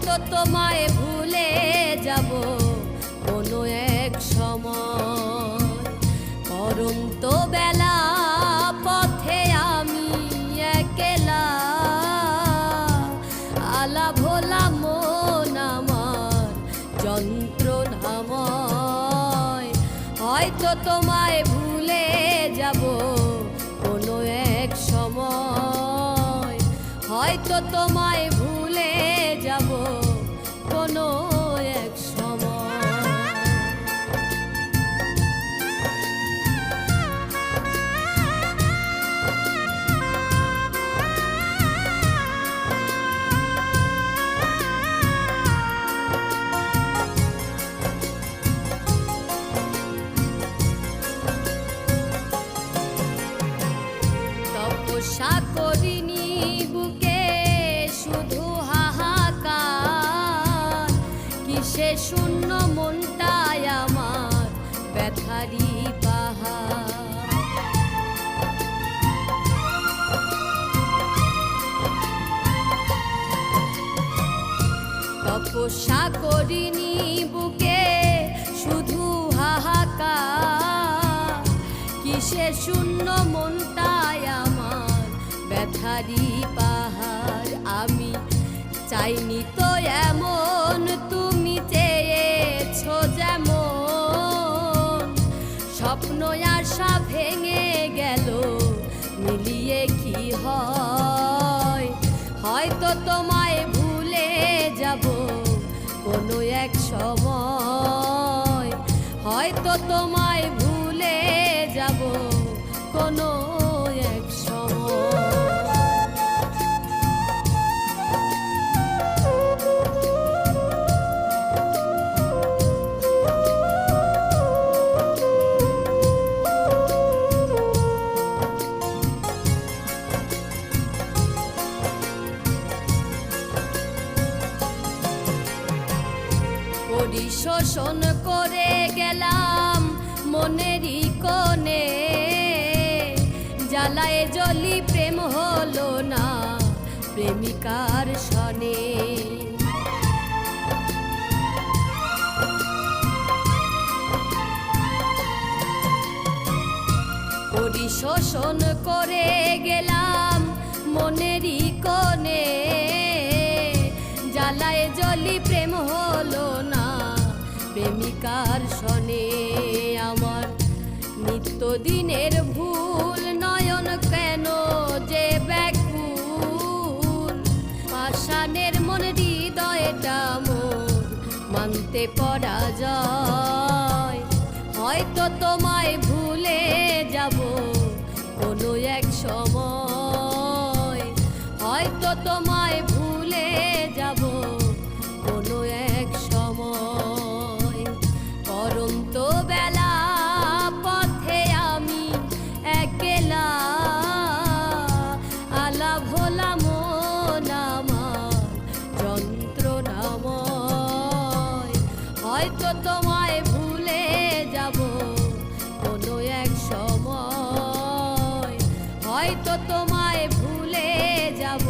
হয়তো তোমায় ভুলে যাব কোনো এক সময়। পরন্ত বেলা পথে আমি একলা, আলা ভোলা মন আমার যন্ত্রণাময়। হয়তো তোমায় ভুলে যাব কোনো এক সময়। হয়তো তোমায় ভুলে যাব কোনো এক সময়। তপস্যা করিনি বুকে শুধু হাহাকার, কিসে শূন্য মনটায় আমার ব্যথারি পাহাড়। তপস্যা করিনি বুকে শুধু হাহাকার, কিসে শূন্য মনটায় আমার ব্যথারি পাহাড়। আমি চাইনি তো এমন, তুমি চেয়েছো যেমন। স্বপ্ন আশা ভেঙে গেল, মিলিয়ে কি হয়। হয়তো তোমায় ভুলে যাব কোনো এক সময়। হয়তো তোমায় ভুলে যাব কোনো এক সময়। পরিশোষণ করে গেলাম মনেরই কোণে, জ্বালায় জ্বলি প্রেম হলো না প্রেমিকার সনে। পরিশোষণ করে গেলাম মনেরই কোণে, জ্বালায় জ্বলি প্রেম হলো না প্রেমিকার সনে। আমার নিত্যদিনের ভুল নয়ন কেন যে ব্যাকুল, পাষাণের মন হৃদয়টা মোর মানতে পরাজয়। হয়তো তোমায় ভুলে যাব কোনো এক সময়। হয়তো তোমায় ভুলে যাব কোনো এক সময়। পরন্ত বেলা পথে আমি একলা, আলা ভোলা মন আমার যন্ত্রণাময়। হয়তো তোমায় ভুলে যাব কোনো এক সময়। হয়তো তোমায় ভুলে যাব